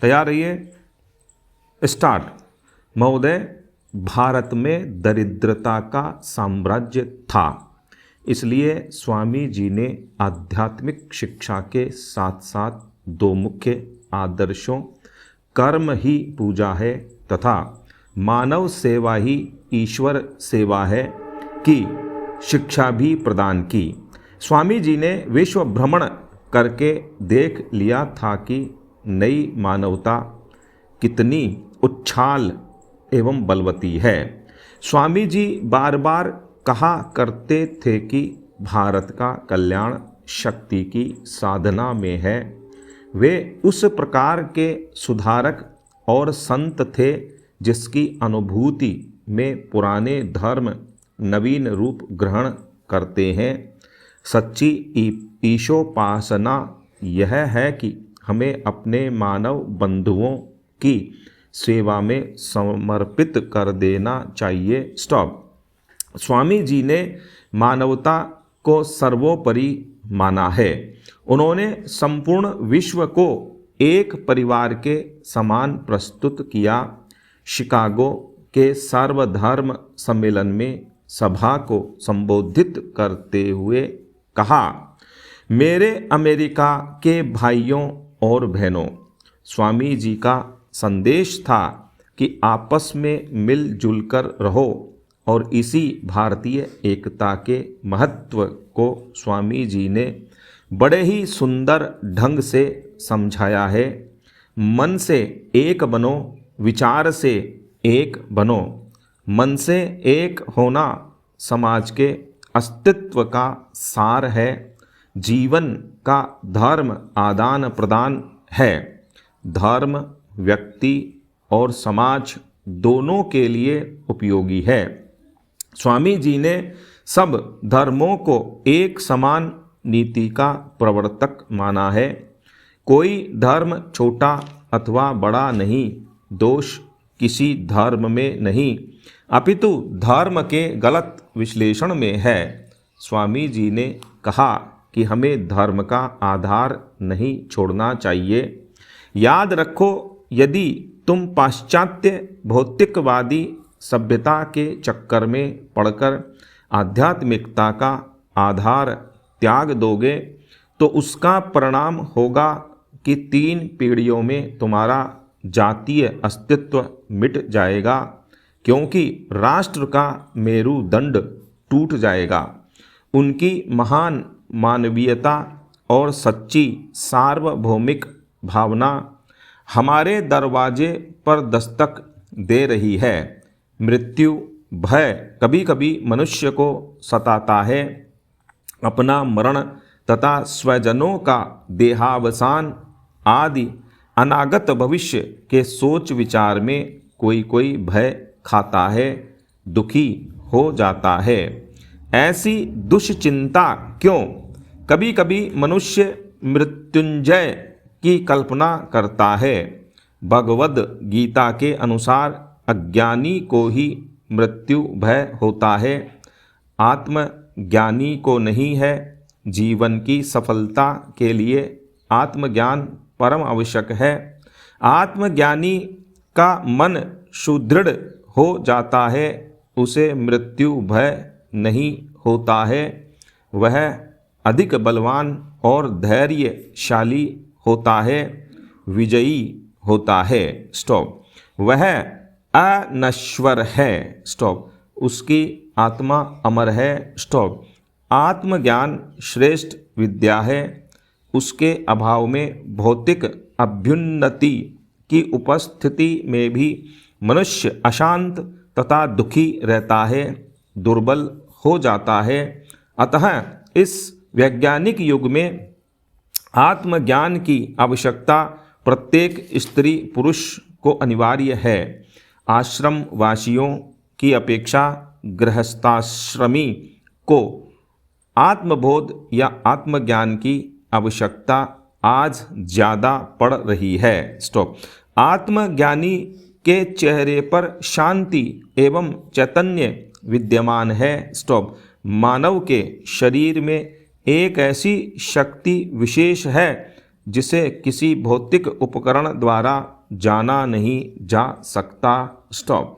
तैयार रहिए, स्टार्ट। महोदय, भारत में दरिद्रता का साम्राज्य था, इसलिए स्वामी जी ने आध्यात्मिक शिक्षा के साथ साथ दो मुख्य आदर्शों कर्म ही पूजा है तथा मानव सेवा ही ईश्वर सेवा है की शिक्षा भी प्रदान की। स्वामी जी ने विश्व भ्रमण करके देख लिया था कि नई मानवता कितनी उच्छाल एवं बलवती है। स्वामी जी बार बार कहा करते थे कि भारत का कल्याण शक्ति की साधना में है। वे उस प्रकार के सुधारक और संत थे जिसकी अनुभूति में पुराने धर्म नवीन रूप ग्रहण करते हैं। सच्ची ईशोपासना यह है कि हमें अपने मानव बंधुओं की सेवा में समर्पित कर देना चाहिए। स्टॉप। स्वामी जी ने मानवता को सर्वोपरि माना है। उन्होंने संपूर्ण विश्व को एक परिवार के समान प्रस्तुत किया। शिकागो के सर्वधर्म सम्मेलन में सभा को संबोधित करते हुए कहा, मेरे अमेरिका के भाइयों और बहनों, स्वामी जी का संदेश था कि आपस में मिलजुल कर रहो और इसी भारतीय एकता के महत्व को स्वामी जी ने बड़े ही सुंदर ढंग से समझाया है। मन से एक बनो, विचार से एक बनो। मन से एक होना समाज के अस्तित्व का सार है। जीवन का धर्म आदान प्रदान है। धर्म व्यक्ति और समाज दोनों के लिए उपयोगी है। स्वामी जी ने सब धर्मों को एक समान नीति का प्रवर्तक माना है। कोई धर्म छोटा अथवा बड़ा नहीं, दोष किसी धर्म में नहीं, अपितु धर्म के गलत विश्लेषण में है। स्वामी जी ने कहा कि हमें धर्म का आधार नहीं छोड़ना चाहिए। याद रखो, यदि तुम पाश्चात्य भौतिकवादी सभ्यता के चक्कर में पड़कर आध्यात्मिकता का आधार त्याग दोगे तो उसका परिणाम होगा कि 3 पीढ़ियों में तुम्हारा जातीय अस्तित्व मिट जाएगा, क्योंकि राष्ट्र का मेरुदंड टूट जाएगा। उनकी महान मानवीयता और सच्ची सार्वभौमिक भावना हमारे दरवाजे पर दस्तक दे रही है। मृत्यु भय कभी कभी मनुष्य को सताता है। अपना मरण तथा स्वजनों का देहावसान आदि अनागत भविष्य के सोच विचार में कोई कोई भय खाता है, दुखी हो जाता है। ऐसी दुश्चिंता क्यों? कभी कभी मनुष्य मृत्युंजय की कल्पना करता है। भगवद गीता के अनुसार अज्ञानी को ही मृत्यु भय होता है, आत्मज्ञानी को नहीं है। जीवन की सफलता के लिए आत्मज्ञान परम आवश्यक है। आत्मज्ञानी का मन सुदृढ़ हो जाता है, उसे मृत्यु भय नहीं होता है। वह अधिक बलवान और धैर्यशाली होता है, विजयी होता है। स्टॉप। वह अनश्वर है। स्टॉप। उसकी आत्मा अमर है। स्टॉप। आत्मज्ञान श्रेष्ठ विद्या है। उसके अभाव में भौतिक अभ्युन्नति की उपस्थिति में भी मनुष्य अशांत तथा दुखी रहता है, दुर्बल हो जाता है। अतः इस वैज्ञानिक युग में आत्मज्ञान की आवश्यकता प्रत्येक स्त्री पुरुष को अनिवार्य है। आश्रम वासियों की अपेक्षा गृहस्थाश्रमी को आत्मबोध या आत्मज्ञान की आवश्यकता आज ज़्यादा पड़ रही है। स्टॉप। आत्मज्ञानी के चेहरे पर शांति एवं चैतन्य विद्यमान है। स्टॉप। मानव के शरीर में एक ऐसी शक्ति विशेष है जिसे किसी भौतिक उपकरण द्वारा जाना नहीं जा सकता। स्टॉप।